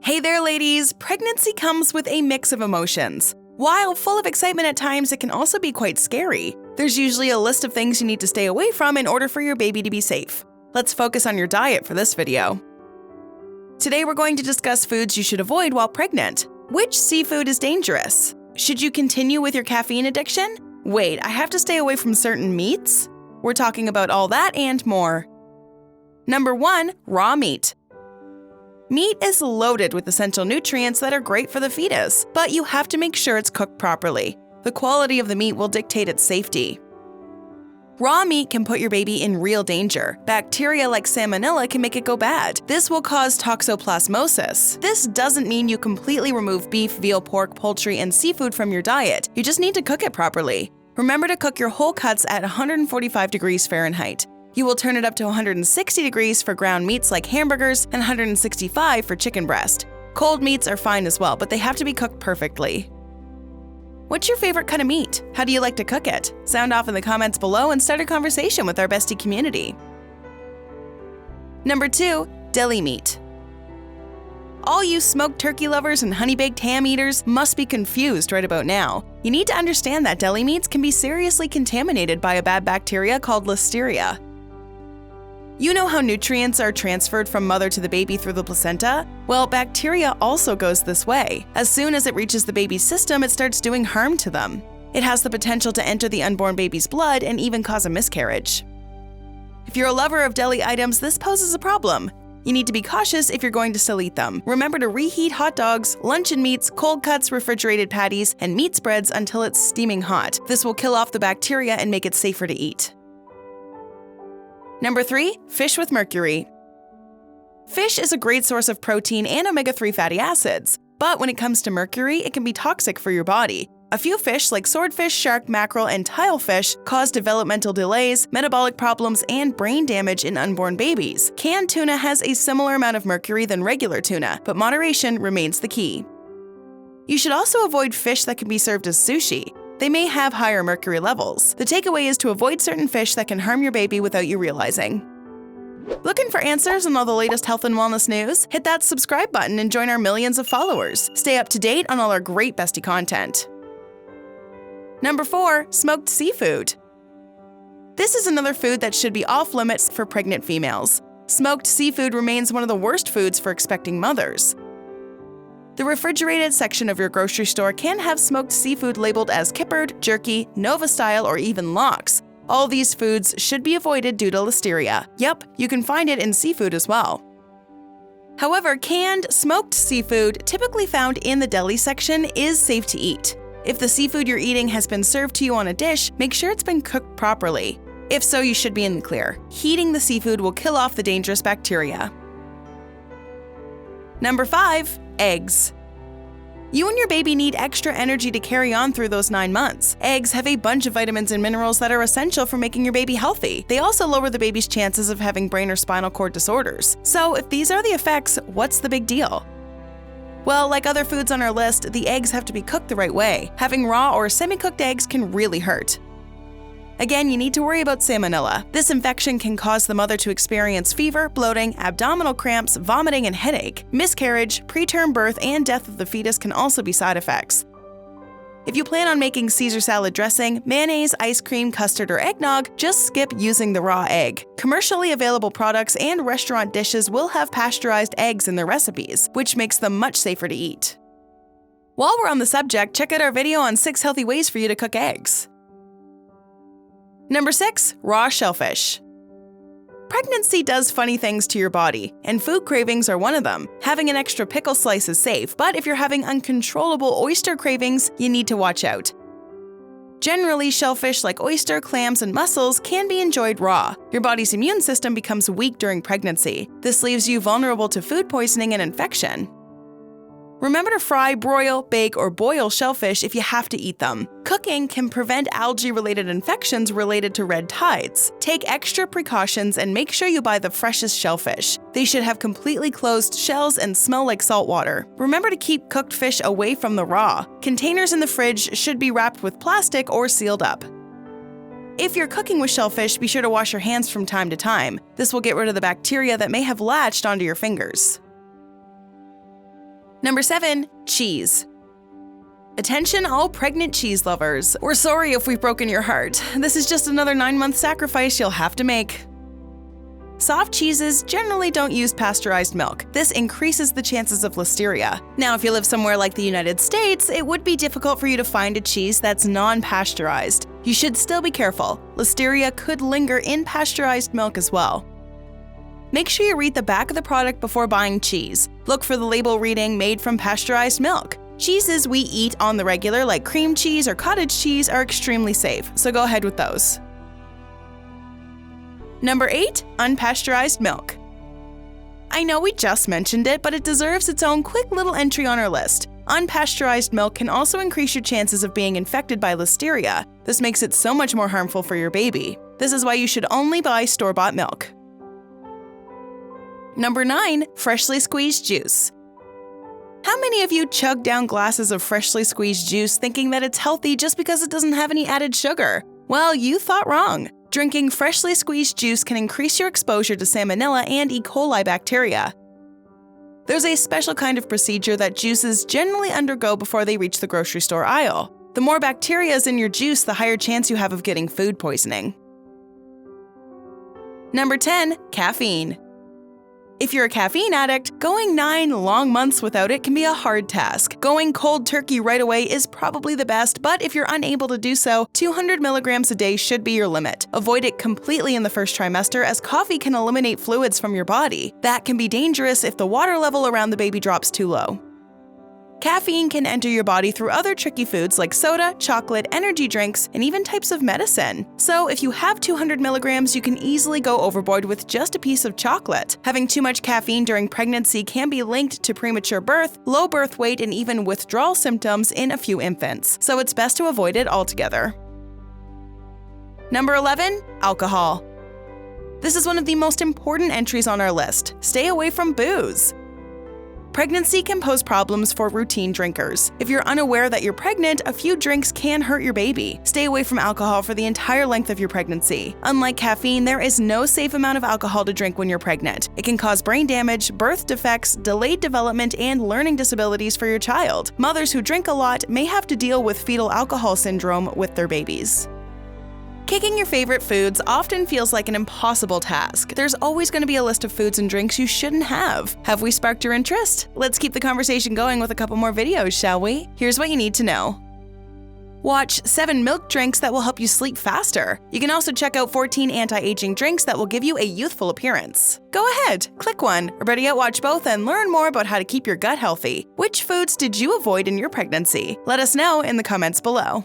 Hey there, ladies! Pregnancy comes with a mix of emotions. While full of excitement at times, it can also be quite scary. There's usually a list of things you need to stay away from in order for your baby to be safe. Let's focus on your diet for this video. Today we're going to discuss foods you should avoid while pregnant. Which seafood is dangerous? Should you continue with your caffeine addiction? Wait, I have to stay away from certain meats? We're talking about all that and more. Number 1. Raw meat. Meat is loaded with essential nutrients that are great for the fetus, but you have to make sure it's cooked properly. The quality of the meat will dictate its safety. Raw meat can put your baby in real danger. Bacteria like salmonella can make it go bad. This will cause toxoplasmosis. This doesn't mean you completely remove beef, veal, pork, poultry, and seafood from your diet. You just need to cook it properly. Remember to cook your whole cuts at 145 degrees Fahrenheit. You will turn it up to 160 degrees for ground meats like hamburgers and 165 for chicken breast. Cold meats are fine as well, but they have to be cooked perfectly. What's your favorite cut of meat? How do you like to cook it? Sound off in the comments below and start a conversation with our Bestie community. Number 2. Deli meat. All you smoked turkey lovers and honey-baked ham eaters must be confused right about now. You need to understand that deli meats can be seriously contaminated by a bad bacteria called Listeria. You know how nutrients are transferred from mother to the baby through the placenta? Well, bacteria also goes this way. As soon as it reaches the baby's system, it starts doing harm to them. It has the potential to enter the unborn baby's blood and even cause a miscarriage. If you're a lover of deli items, this poses a problem. You need to be cautious if you're going to still eat them. Remember to reheat hot dogs, luncheon meats, cold cuts, refrigerated patties, and meat spreads until it's steaming hot. This will kill off the bacteria and make it safer to eat. Number 3. Fish with mercury. Fish is a great source of protein and omega-3 fatty acids, but when it comes to mercury, it can be toxic for your body. A few fish like swordfish, shark, mackerel, and tilefish cause developmental delays, metabolic problems, and brain damage in unborn babies. Canned tuna has a similar amount of mercury than regular tuna, but moderation remains the key. You should also avoid fish that can be served as sushi. They may have higher mercury levels. The takeaway is to avoid certain fish that can harm your baby without you realizing. Looking for answers on all the latest health and wellness news? Hit that subscribe button and join our millions of followers. Stay up to date on all our great Bestie content. Number 4. Smoked seafood. This is another food that should be off limits for pregnant females. Smoked seafood remains one of the worst foods for expecting mothers. The refrigerated section of your grocery store can have smoked seafood labeled as kippered, jerky, Nova style, or even lox. All these foods should be avoided due to Listeria. Yep, you can find it in seafood as well. However, canned, smoked seafood, typically found in the deli section, is safe to eat. If the seafood you're eating has been served to you on a dish, make sure it's been cooked properly. If so, you should be in the clear. Heating the seafood will kill off the dangerous bacteria. Number 5. Eggs. You and your baby need extra energy to carry on through those 9 months. Eggs have a bunch of vitamins and minerals that are essential for making your baby healthy. They also lower the baby's chances of having brain or spinal cord disorders. So if these are the effects, what's the big deal? Well, like other foods on our list, the eggs have to be cooked the right way. Having raw or semi-cooked eggs can really hurt. Again, you need to worry about salmonella. This infection can cause the mother to experience fever, bloating, abdominal cramps, vomiting, and headache. Miscarriage, preterm birth, and death of the fetus can also be side effects. If you plan on making Caesar salad dressing, mayonnaise, ice cream, custard, or eggnog, just skip using the raw egg. Commercially available products and restaurant dishes will have pasteurized eggs in their recipes, which makes them much safer to eat. While we're on the subject, check out our video on 6 healthy ways for you to cook eggs. Number 6. Raw shellfish. Pregnancy does funny things to your body, and food cravings are one of them. Having an extra pickle slice is safe, but if you're having uncontrollable oyster cravings, you need to watch out. Generally, shellfish like oyster, clams, and mussels can be enjoyed raw. Your body's immune system becomes weak during pregnancy. This leaves you vulnerable to food poisoning and infection. Remember to fry, broil, bake, or boil shellfish if you have to eat them. Cooking can prevent algae-related infections related to red tides. Take extra precautions and make sure you buy the freshest shellfish. They should have completely closed shells and smell like salt water. Remember to keep cooked fish away from the raw. Containers in the fridge should be wrapped with plastic or sealed up. If you're cooking with shellfish, be sure to wash your hands from time to time. This will get rid of the bacteria that may have latched onto your fingers. Number 7. Cheese. Attention all pregnant cheese lovers. We're sorry if we've broken your heart. This is just another 9-month sacrifice you'll have to make. Soft cheeses generally don't use pasteurized milk. This increases the chances of listeria. Now, if you live somewhere like the United States, it would be difficult for you to find a cheese that's non-pasteurized. You should still be careful. Listeria could linger in pasteurized milk as well. Make sure you read the back of the product before buying cheese. Look for the label reading "made from pasteurized milk." Cheeses we eat on the regular, like cream cheese or cottage cheese, are extremely safe, so go ahead with those. Number 8. Unpasteurized milk. I know we just mentioned it, but it deserves its own quick little entry on our list. Unpasteurized milk can also increase your chances of being infected by listeria. This makes it so much more harmful for your baby. This is why you should only buy store-bought milk. Number 9. Freshly squeezed juice. How many of you chug down glasses of freshly squeezed juice thinking that it's healthy just because it doesn't have any added sugar? Well, you thought wrong. Drinking freshly squeezed juice can increase your exposure to Salmonella and E. coli bacteria. There's a special kind of procedure that juices generally undergo before they reach the grocery store aisle. The more bacteria is in your juice, the higher chance you have of getting food poisoning. Number 10. Caffeine. If you're a caffeine addict, going 9 long months without it can be a hard task. Going cold turkey right away is probably the best, but if you're unable to do so, 200 milligrams a day should be your limit. Avoid it completely in the first trimester, as coffee can eliminate fluids from your body. That can be dangerous if the water level around the baby drops too low. Caffeine can enter your body through other tricky foods like soda, chocolate, energy drinks, and even types of medicine. So if you have 200 milligrams, you can easily go overboard with just a piece of chocolate. Having too much caffeine during pregnancy can be linked to premature birth, low birth weight, and even withdrawal symptoms in a few infants. So it's best to avoid it altogether. Number 11. Alcohol. This is one of the most important entries on our list. Stay away from booze. Pregnancy can pose problems for routine drinkers. If you're unaware that you're pregnant, a few drinks can hurt your baby. Stay away from alcohol for the entire length of your pregnancy. Unlike caffeine, there is no safe amount of alcohol to drink when you're pregnant. It can cause brain damage, birth defects, delayed development, and learning disabilities for your child. Mothers who drink a lot may have to deal with fetal alcohol syndrome with their babies. Kicking your favorite foods often feels like an impossible task. There's always going to be a list of foods and drinks you shouldn't have. Have we sparked your interest? Let's keep the conversation going with a couple more videos, shall we? Here's what you need to know. Watch 7 milk drinks that will help you sleep faster. You can also check out 14 anti-aging drinks that will give you a youthful appearance. Go ahead, click one, or better yet, watch both and learn more about how to keep your gut healthy. Which foods did you avoid in your pregnancy? Let us know in the comments below.